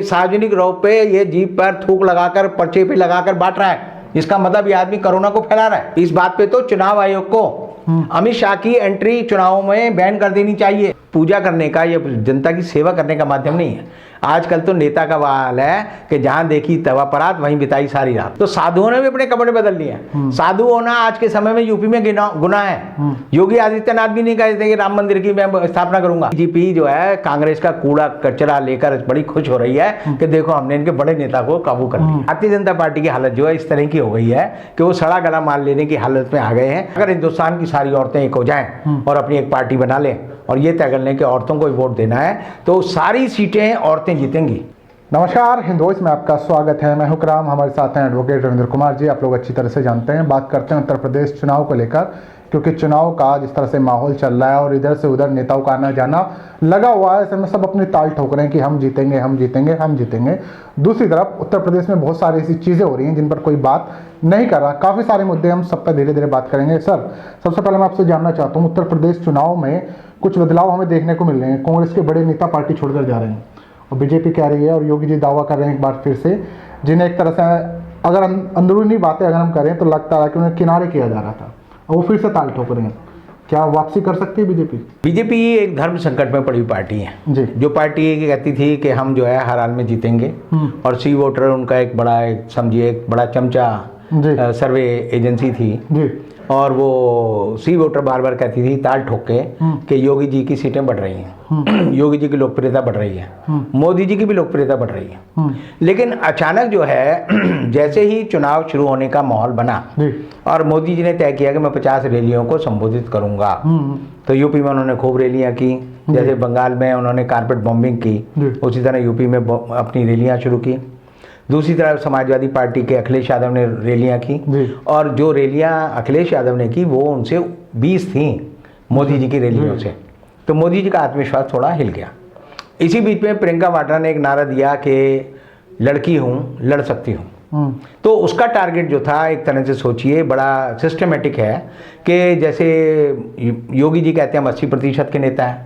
सार्वजनिक रोड पे ये जीप पर थूक लगाकर पर्चे पे लगाकर बांट रहा है, इसका मतलब ये आदमी कोरोना को फैला रहा है। इस बात पे तो चुनाव आयोग को अमित शाह की एंट्री चुनाव में बैन कर देनी चाहिए। पूजा करने का, ये जनता की सेवा करने का माध्यम नहीं है। आजकल तो नेता का हाल है कि जहां देखी तवा परात वहीं बिताई सारी रात। तो साधुओं ने भी अपने कपड़े बदल लिए हैं। साधु होना आज के समय में यूपी में गुनाह है। योगी आदित्यनाथ भी नहीं कहते कि राम मंदिर की मैं स्थापना करूंगा। बीजेपी जो है कांग्रेस का कूड़ा कचरा लेकर बड़ी खुश हो रही है कि देखो हमने इनके बड़े नेता को काबू कर लिया। भारतीय जनता पार्टी की हालत जो है इस तरह की हो गई है कि वो सड़ा गला मार लेने की हालत में आ गए हैं। अगर हिंदुस्तान की सारी औरतें एक हो जाएं और अपनी एक पार्टी बना लें और ये तय कर लें कि औरतों को ही वोट देना है तो सारी सीटें औरतें जीतेंगी। नमस्कार, हिंद वॉइस में आपका स्वागत है। मैं हुक्राम, हमारे साथ हैं एडवोकेट रविंद्र कुमार जी। आप लोग अच्छी तरह से जानते हैं। बात करते हैं उत्तर प्रदेश चुनाव को लेकर, क्योंकि चुनाव का जिस तरह से माहौल चल रहा है और इधर से उधर नेताओं का आना जाना लगा हुआ है, ऐसे में सब अपनी ताल ठोक रहे हैं कि हम जीतेंगे, हम जीतेंगे, हम जीतेंगे। दूसरी तरफ उत्तर प्रदेश में बहुत सारी ऐसी चीज़ें हो रही हैं जिन पर कोई बात नहीं कर रहा। काफ़ी सारे मुद्दे हम सब पर धीरे धीरे बात करेंगे। सर, सबसे पहले मैं आपसे जानना चाहता हूँ, उत्तर प्रदेश चुनाव में कुछ बदलाव हमें देखने को मिल रहे हैं। कांग्रेस के बड़े नेता पार्टी छोड़कर जा रहे हैं और बीजेपी कह रही है और योगी जी दावा कर रहे हैं एक बार फिर से, जिन्हें एक तरह से अगर अंदरूनी बातें अगर हम करें तो लगता है कि उन्हें किनारे किया जा रहा था और वो फिर से ताल ठोक रहे हैं। क्या वापसी कर सकती है बीजेपी? बीजेपी एक धर्म संकट में पड़ी पार्टी है जी। जो पार्टी कहती थी कि हम जो है हर हाल में जीतेंगे और सी वोटर उनका एक बड़ा, समझिए एक बड़ा चमचा सर्वे एजेंसी थी जी। और वो सी वोटर बार बार कहती थी ताल ठोक के कि योगी जी की सीटें बढ़ रही हैं, योगी जी की लोकप्रियता बढ़ रही है, मोदी जी की भी लोकप्रियता बढ़ रही है। लेकिन अचानक जो है जैसे ही चुनाव शुरू होने का माहौल बना और मोदी जी ने तय किया कि मैं 50 रैलियों को संबोधित करूंगा, तो यूपी में उन्होंने खूब रैलियां की। जैसे बंगाल में उन्होंने कारपेट बॉम्बिंग की, उसी तरह यूपी में अपनी रैलियां शुरू की। दूसरी तरफ समाजवादी पार्टी के अखिलेश यादव ने रैलियां की और जो रैलियां अखिलेश यादव ने की वो उनसे 20 थी मोदी जी की रैलियों से। तो मोदी जी का आत्मविश्वास थोड़ा हिल गया। इसी बीच में प्रियंका वाड्रा ने एक नारा दिया कि लड़की हूँ, लड़ सकती हूँ। तो उसका टारगेट जो था एक तरह से सोचिए बड़ा सिस्टमेटिक है कि जैसे योगी जी कहते हैं हम 80% के नेता हैं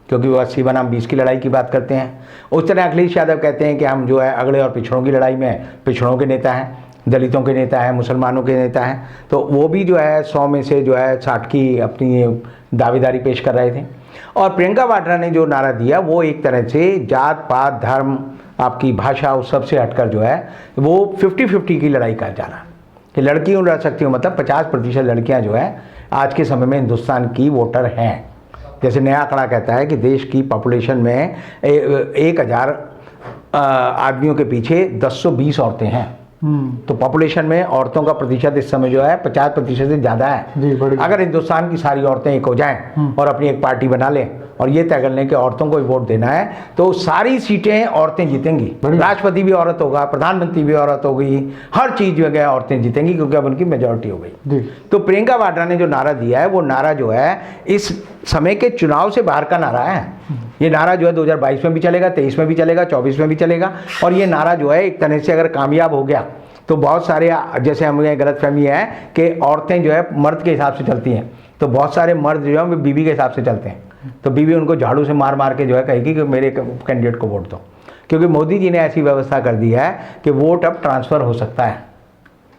क्योंकि वो 80 बनाम 20 की लड़ाई की बात करते हैं। उस तरह अखिलेश यादव कहते हैं कि हम जो है अगड़े और पिछड़ों की लड़ाई में पिछड़ों के नेता हैं, दलितों के नेता हैं, मुसलमानों के नेता हैं। तो वो भी जो है 100 में से जो है 60 की अपनी दावेदारी पेश कर रहे थे। और प्रियंका वाड्रा ने जो नारा दिया वो एक तरह से जात पात धर्म आपकी भाषा उस सबसे हटकर जो है वो 50-50 की लड़ाई का जा रहा कि लड़कियों लड़ सकती हूँ, मतलब 50% लड़कियाँ जो है आज के समय में हिंदुस्तान की वोटर हैं। जैसे नया आंकड़ा कहता है कि देश की पॉपुलेशन में 1000 आदमियों के पीछे 1020 औरतें हैं। तो पॉपुलेशन में औरतों का प्रतिशत इस समय जो है 50% से ज़्यादा है। अगर हिंदुस्तान की सारी औरतें एक हो जाएं और अपनी एक पार्टी बना लें और ये तय कर लें कि औरतों को ही वोट देना है तो सारी सीटें औरतें जीतेंगी। राष्ट्रपति भी औरत होगा, प्रधानमंत्री भी औरत होगी, हर चीज़ जगह औरतें जीतेंगी क्योंकि अब उनकी मेजॉरिटी हो गई। तो प्रियंका वाड्रा ने जो नारा दिया है वो नारा जो है इस समय के चुनाव से बाहर का नारा है। ये नारा जो है 2022 में भी चलेगा, 23 में भी चलेगा, 24 में भी चलेगा। और ये नारा जो है एक तरह से अगर कामयाब हो गया तो बहुत सारे, जैसे हमें गलतफहमी है कि औरतें जो है मर्द के हिसाब से चलती हैं, तो बहुत सारे मर्द जो है वो बीवी के हिसाब से चलते हैं। तो बीवी उनको झाड़ू से मार मार के जो है कहेगी कि मेरे कैंडिडेट को वोट दो, क्योंकि मोदी जी ने ऐसी व्यवस्था कर दी है कि वोट अब ट्रांसफ़र हो सकता है।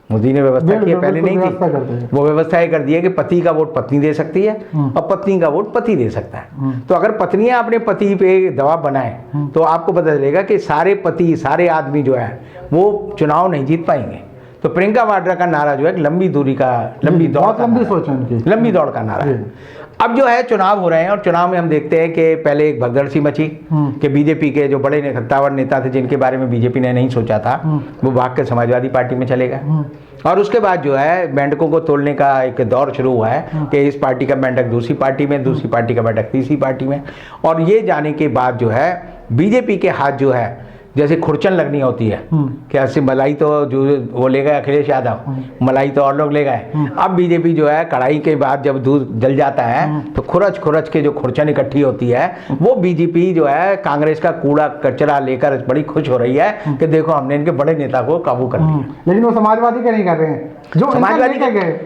मोदी ने व्यवस्था की है, पहले नहीं थी। वो व्यवस्था ये कर दी है कि पति का वोट पत्नी दे सकती है और पत्नी का वोट पति दे सकता है। तो अगर पत्नियां अपने पति पे दबाव बनाएं तो आपको पता चलेगा कि सारे पति, सारे आदमी जो है वो चुनाव नहीं जीत पाएंगे। तो प्रियंका वाड्रा का नारा जो है लंबी दूरी का, लंबी दौड़ का नारा है। अब जो है चुनाव हो रहे हैं और चुनाव में हम देखते हैं कि पहले एक भगदड़ सी मची कि बीजेपी के जो बड़े सत्तावर नेता थे जिनके बारे में बीजेपी ने नहीं सोचा था वो भाग के समाजवादी पार्टी में चले गए। और उसके बाद जो है बैंडकों को तोड़ने का एक दौर शुरू हुआ है कि इस पार्टी का बैंडक दूसरी पार्टी में, दूसरी पार्टी का बैंडक तीसरी पार्टी में। और ये जाने के बाद जो है बीजेपी के हाथ जो है जैसे खुरचन लगनी होती है कि ऐसे मलाई तो जो वो ले गए अखिलेश यादव, मलाई तो और लोग ले गए। अब बीजेपी जो है कढ़ाई के बाद जब दूध जल जाता है तो खुरच के जो खुरचन इकट्ठी होती है वो बीजेपी जो है कांग्रेस का कूड़ा कचरा लेकर बड़ी खुश हो रही है कि देखो हमने इनके बड़े नेता को काबू कर लिया। लेकिन वो समाजवादी के नहीं कर रहे हैं, जो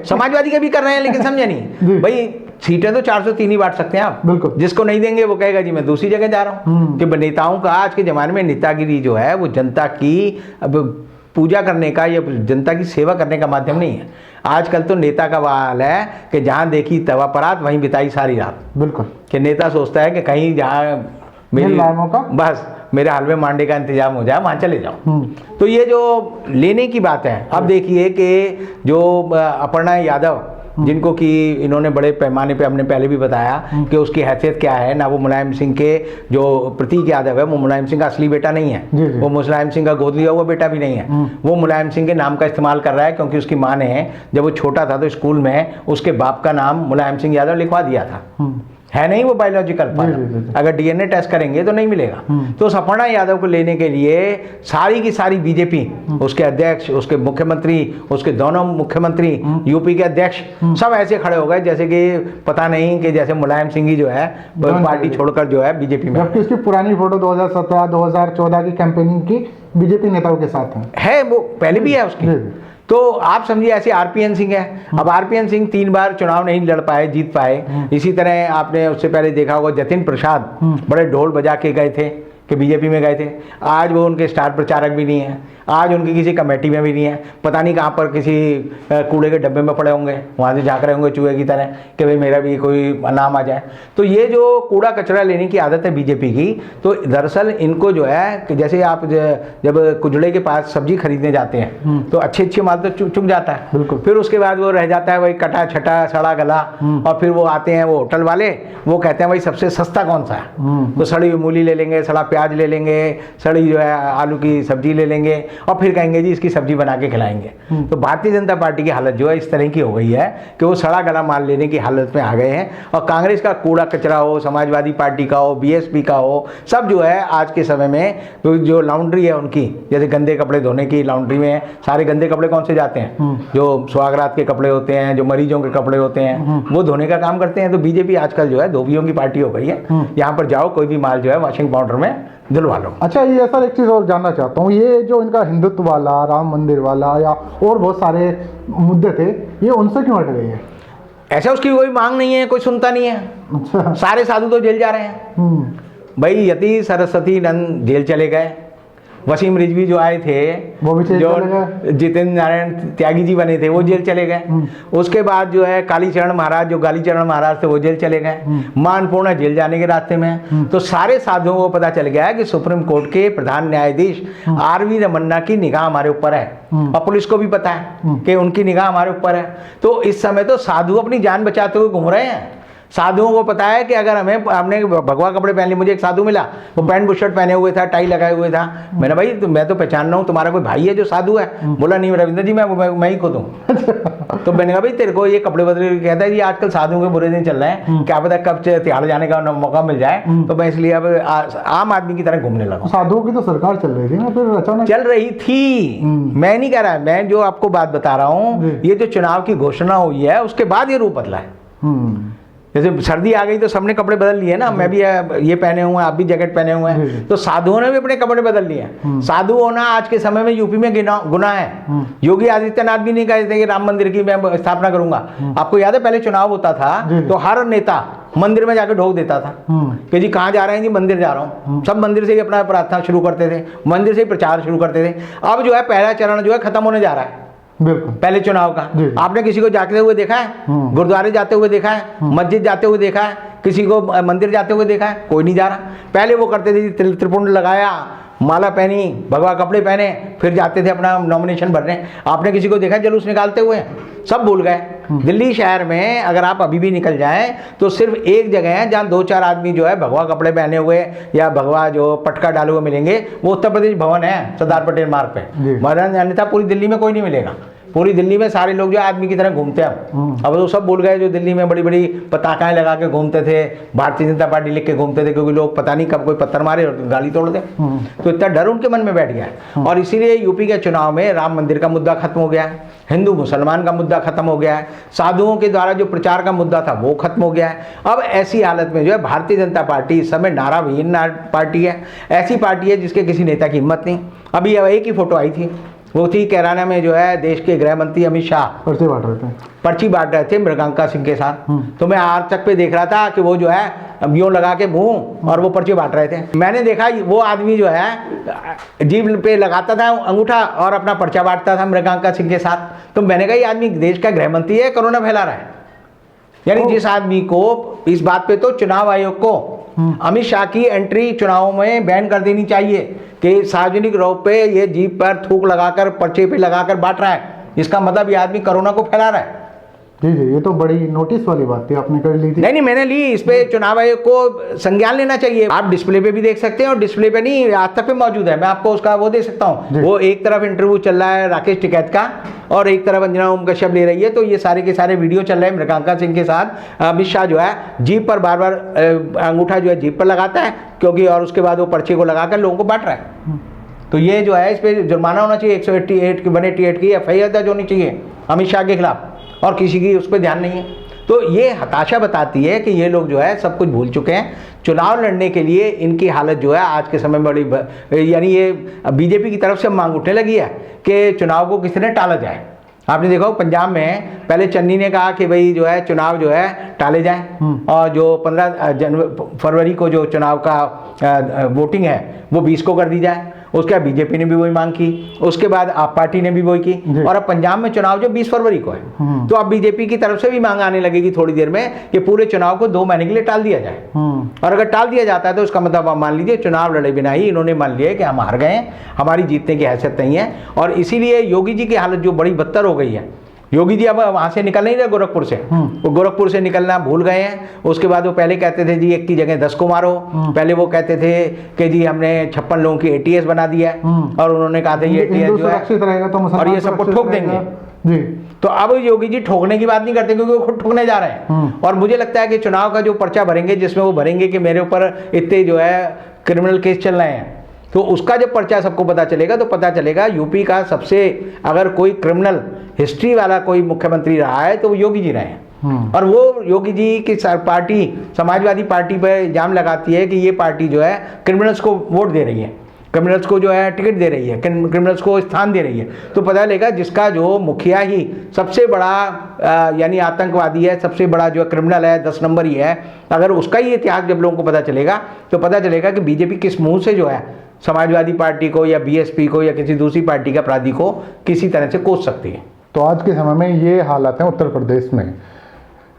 समाजवादी के भी कर रहे हैं, लेकिन समझे नहीं भाई सीटें तो 403 ही बांट सकते हैं आप, बिल्कुल। जिसको नहीं देंगे वो कहेगा जी मैं दूसरी जगह जा रहा हूँ। कि नेताओं का आज के ज़माने में नेतागिरी जो है वो जनता की अब पूजा करने का या जनता की सेवा करने का माध्यम नहीं है। आजकल तो नेता का हाल है कि जहाँ देखी तवा परात वहीं बिताई सारी रात। बिल्कुल। कि नेता सोचता है कि कहीं जहाँ मेरी बस मेरे हलवे मांडे का इंतजाम हो जाए वहाँ चले जाओ। तो ये जो लेने की बात है, अब देखिए कि जो अपर्णा यादव जिनको कि इन्होंने बड़े पैमाने पे हमने पहले भी बताया कि उसकी हैसियत क्या है ना, वो मुलायम सिंह के जो प्रतीक यादव है वो मुलायम सिंह का असली बेटा नहीं है, वो मुलायम सिंह का गोद लिया हुआ बेटा भी नहीं है। वो मुलायम सिंह के नाम का इस्तेमाल कर रहा है क्योंकि उसकी माँ ने जब वो छोटा था तो स्कूल में उसके बाप का नाम मुलायम सिंह यादव लिखवा दिया था। है नहीं वो बायोलॉजिकल फादर, अगर डीएनए टेस्ट करेंगे तो नहीं मिलेगा। तो अपर्णा यादव को लेने के लिए सारी की सारी बीजेपी, उसके अध्यक्ष, उसके मुख्यमंत्री, उसके दोनों मुख्यमंत्री, यूपी के अध्यक्ष सब ऐसे खड़े हो गए जैसे कि पता नहीं कि जैसे मुलायम सिंह ही जो है पार्टी छोड़कर जो है बीजेपी में। जबकि उसकी पुरानी फोटो 2017-2014 की कैंपेनिंग की बीजेपी नेताओं के साथ है वो पहले भी है उसकी। तो आप समझिए ऐसे आरपीएन सिंह है। अब आरपीएन सिंह 3 बार चुनाव नहीं लड़ पाए, जीत पाए। इसी तरह आपने उससे पहले देखा होगा जतिन प्रसाद बड़े ढोल बजा के गए थे कि बीजेपी में गए थे। आज वो उनके स्टार प्रचारक भी नहीं है, आज उनकी किसी कमेटी में भी नहीं है, पता नहीं कहाँ पर किसी कूड़े के डब्बे में पड़े होंगे, वहाँ से झाँक रहे होंगे चूहे की तरह कि भाई मेरा भी कोई नाम आ जाए। तो ये जो कूड़ा कचरा लेने की आदत है बीजेपी की, तो दरअसल इनको जो है कि जैसे आप जब कुजड़े के पास सब्जी खरीदने जाते हैं तो अच्छे माल तो चुक जाता है, फिर उसके बाद वो रह जाता है वही कटा छटा सड़ा गला, और फिर वो आते हैं वो होटल वाले, वो कहते हैं भाई सबसे सस्ता कौन सा है, तो सड़ी हुई मूली ले लेंगे, सड़ा प्याज ले लेंगे, सड़ी जो है आलू की सब्जी ले लेंगे और फिर कहेंगे जी इसकी सब्जी बना के खिलाएंगे। तो भारतीय जनता पार्टी की हालत जो है इस तरह की हो गई है कि वो सड़ा गला माल लेने की हालत में आ गए हैं। और कांग्रेस का कूड़ा कचरा हो, समाजवादी पार्टी का हो, बीएसपी का हो, सब जो है आज के समय में तो जो लॉन्ड्री है उनकी, जैसे गंदे कपड़े धोने की लॉन्ड्री में सारे गंदे कपड़े कौन से जाते हैं, जो सुहागरात के कपड़े होते हैं, जो मरीजों के कपड़े होते हैं, वो धोने का काम करते हैं। तो बीजेपी आजकल जो है धोबियों की पार्टी हो गई है। यहाँ पर जाओ कोई भी माल जो है वॉशिंग पाउडर में धुलवा लो। अच्छा, ये सर एक चीज़ और जानना चाहता हूँ, ये जो इनका हिंदुत्व वाला, राम मंदिर वाला या और बहुत सारे मुद्दे थे, ये उनसे क्यों हट गई है? ऐसा उसकी कोई मांग नहीं है, कोई सुनता नहीं है। अच्छा। सारे साधु तो जेल जा रहे हैं भाई। यति सरस्वती नंद जेल चले गए, वसीम रिजवी जो आए थे वो भी जो जितेंद्र नारायण त्यागी जी बने थे वो जेल चले गए। उसके बाद जो है कालीचरण महाराज, जो गालीचरण महाराज थे वो जेल चले गए। मानपूर्ण जेल जाने के रास्ते में। तो सारे साधुओं को पता चल गया है कि सुप्रीम कोर्ट के प्रधान न्यायाधीश आरवी रमन्ना की निगाह हमारे ऊपर है, और पुलिस को भी पता है कि उनकी निगाह हमारे ऊपर है। तो इस समय तो साधु अपनी जान बचाते हुए घूम रहे हैं। साधुओं को पता है कि अगर हमने भगवा कपड़े पहन लिए, मुझे एक साधु मिला, वो पैंट बुशर्ट पहने हुए था, टाई लगाए हुए था। मैंने भाई मैं तो पहचान रहा हूँ, तुम्हारा कोई भाई है जो साधु है? बोला नहीं रविंद्र जी, मैं ही खुद हूँ। तो मैंने कहा भाई तेरे को ये कपड़े बदले, कहता है जी आजकल साधुओं के बुरे दिन चल रहे हैं, क्या पता कब तिहाड़ जाने का मौका मिल जाए, तो मैं इसलिए अब आम आदमी की तरह घूमने लगा। साधुओं की तो सरकार चल रही थी ना, फिर अचानक चल रही थी। मैं नहीं कह रहा, मैं जो आपको बात बता रहा हूँ, ये जो चुनाव की घोषणा हुई है उसके बाद ये रूप बदला है। जैसे सर्दी आ गई तो सबने कपड़े बदल लिए ना, मैं भी ये पहने हुए हैं, आप भी जैकेट पहने हुए हैं, तो साधुओं ने भी अपने कपड़े बदल लिए। साधु होना आज के समय में यूपी में गुनाह है। योगी आदित्यनाथ भी नहीं कहते कि राम मंदिर की मैं स्थापना करूंगा। आपको याद है पहले चुनाव होता था तो हर नेता मंदिर में जाकर ढोक देता था कि जी कहाँ जा रहे हैं जी, मंदिर जा रहा हूँ। सब मंदिर से ही अपना प्रार्थना शुरू करते थे, मंदिर से ही प्रचार शुरू करते थे। अब जो है पहला चरण जो है खत्म होने जा रहा है। बिल्कुल पहले चुनाव का आपने किसी को जाते हुए देखा है? गुरुद्वारे जाते हुए देखा है? मस्जिद जाते हुए देखा है? किसी को मंदिर जाते हुए देखा है? कोई नहीं जा रहा। पहले वो करते थे त्रिपुंड लगाया, माला पहनी, भगवा कपड़े पहने, फिर जाते थे अपना नॉमिनेशन भरने। आपने किसी को देखा जुलूस निकालते हुए? सब भूल गए। दिल्ली शहर में अगर आप अभी भी निकल जाएं तो सिर्फ एक जगह है जहां 2-4 आदमी जो है भगवा कपड़े पहने हुए या भगवा जो पटका डाले हुए मिलेंगे, वो उत्तर प्रदेश भवन है सरदार पटेल मार्ग पे। मगर अन्यथा पूरी दिल्ली में कोई नहीं मिलेगा। पूरी दिल्ली में सारे लोग जो आदमी की तरह घूमते हैं। अब वो सब भूल गए जो दिल्ली में बड़ी बड़ी पताकाएं लगा के घूमते थे, भारतीय जनता पार्टी लिख के घूमते थे, क्योंकि लोग पता नहीं कब कोई पत्थर मारे और गाली तोड़ दे। तो इतना डर उनके मन में बैठ गया है। और इसीलिए यूपी के चुनाव में राम मंदिर का मुद्दा खत्म हो गया है, हिंदू मुसलमान का मुद्दा खत्म हो गया है, साधुओं के द्वारा जो प्रचार का मुद्दा था वो खत्म हो गया है। अब ऐसी हालत में जो है भारतीय जनता पार्टी इस समय नाराविहीन पार्टी है। ऐसी पार्टी है जिसके किसी नेता की हिम्मत नहीं। अभी एक ही फोटो आई थी वो थी कैराना में जो है देश के गृह मंत्री अमित शाह पर्चे बांट रहे थे। पर्ची बांट रहे थे मृगांका सिंह के साथ। तो मैं आज तक पे देख रहा था कि वो जो है यूं लगा के मुंह और वो पर्ची बांट रहे थे। मैंने देखा वो आदमी जो है जीभ पे लगाता था अंगूठा और अपना पर्चा बांटता था मृगांका सिंह के साथ। तो मैंने कहा ये आदमी देश का गृह मंत्री है, कोरोना फैला रहा है। यानी जिस आदमी को इस बात पे तो चुनाव आयोग को अमित शाह की एंट्री चुनावों में बैन कर देनी चाहिए कि सार्वजनिक रूप पे ये जीप पर थूक लगाकर पर्चे पे लगाकर बांट रहा है, इसका मतलब ये आदमी कोरोना को फैला रहा है। जी जी, ये तो बड़ी नोटिस वाली बात थी, आपने कर ली थी। नहीं मैंने ली। इस पे चुनाव आयोग को संज्ञान लेना चाहिए। आप डिस्प्ले पे भी देख सकते हैं और डिस्प्ले पे नहीं आज तक पे मौजूद है, मैं आपको उसका वो दे सकता हूँ। वो एक तरफ इंटरव्यू चल रहा है राकेश टिकैत का और एक तरफ अंजना ओम कश्यप ले रही है। तो ये सारे के सारे वीडियो चल रहे हैं मृगांका सिंह के साथ। अमित शाह जो है जीप पर बार बार अंगूठा जो है जीप पर लगाता है क्योंकि, और उसके बाद वो पर्चे को लगाकर लोगों को बांट रहा है। तो ये जो है इस पर जुर्माना होना चाहिए। 188 की FIR दर्ज होनी चाहिए अमित शाह के खिलाफ, और किसी की उस पर ध्यान नहीं है। तो ये हताशा बताती है कि ये लोग जो है सब कुछ भूल चुके हैं। चुनाव लड़ने के लिए इनकी हालत जो है आज के समय में बड़ी, यानी ये बीजेपी की तरफ से मांग उठने लगी है कि चुनाव को किसी ने टाला जाए। आपने देखा पंजाब में पहले चन्नी ने कहा कि भाई जो है चुनाव जो है टाले जाएं और जो 15 फरवरी को जो चुनाव का वोटिंग है वो 20 को कर दी जाए। उसके बाद बीजेपी ने भी वही मांग की, उसके बाद आप पार्टी ने भी वही की, और अब पंजाब में चुनाव जो 20 फरवरी को है। तो अब बीजेपी की तरफ से भी मांग आने लगेगी थोड़ी देर में कि पूरे चुनाव को 2 महीने के लिए टाल दिया जाए। और अगर टाल दिया जाता है तो उसका मतलब आप मान लीजिए चुनाव लड़े बिना ही इन्होंने मान लिया कि हम हार गए, हमारी जीतने की हैसियत नहीं है। और इसीलिए योगी जी की हालत जो बड़ी बदतर हो गई है। योगी जी अब वहां से निकल नहीं रहे गोरखपुर से, वो गोरखपुर से निकलना भूल गए हैं। उसके बाद वो पहले कहते थे जी 1 की जगह 10 को मारो, पहले वो कहते थे कि जी हमने 56 लोगों की ATS बना दिया है और उन्होंने कहा था ये ATS जो है तो और ये सबको ठोक देंगे जी। तो अब योगी जी ठोकने की बात नहीं करते क्योंकि वो खुद ठोकने जा रहे हैं। और मुझे लगता है कि चुनाव का जो पर्चा भरेंगे जिसमें वो भरेंगे कि मेरे ऊपर इतने जो है क्रिमिनल केस चल रहे हैं, तो उसका जब पर्चा सबको पता चलेगा तो पता चलेगा यूपी का सबसे अगर कोई क्रिमिनल हिस्ट्री वाला कोई मुख्यमंत्री रहा है तो वो योगी जी रहे हैं। और वो योगी जी की पार्टी समाजवादी पार्टी पर इल्जाम लगाती है कि ये पार्टी जो है क्रिमिनल्स को वोट दे रही है, क्रिमिनल्स को जो है टिकट दे रही है, क्रिमिनल्स को स्थान दे रही है। तो पता चलेगा जिसका जो मुखिया ही सबसे बड़ा यानी आतंकवादी है, सबसे बड़ा जो क्रिमिनल है 10 नंबर ही है, अगर उसका ही इतिहास जब लोगों को पता चलेगा तो पता चलेगा कि बीजेपी किस मुंह से जो है समाजवादी पार्टी को या BSP को या किसी दूसरी पार्टी का अपराधी को किसी तरह से कोस सकती है। तो आज के समय में ये हालत है उत्तर प्रदेश में।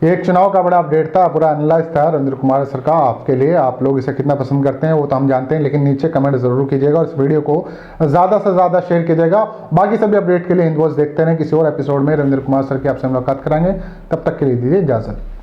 एक चुनाव का बड़ा अपडेट था, पूरा एनालाइज था रविंद्र कुमार सर का आपके लिए। आप लोग इसे कितना पसंद करते हैं वो तो हम जानते हैं, लेकिन नीचे कमेंट जरूर कीजिएगा और इस वीडियो को ज़्यादा से ज़्यादा शेयर कीजिएगा। बाकी सभी अपडेट के लिए हिंद वॉइस देखते रहें। किसी और एपिसोड में रविंद्र कुमार सर की आपसे मुलाकात कराएंगे, तब तक के लिए दीजिए इजाज़त।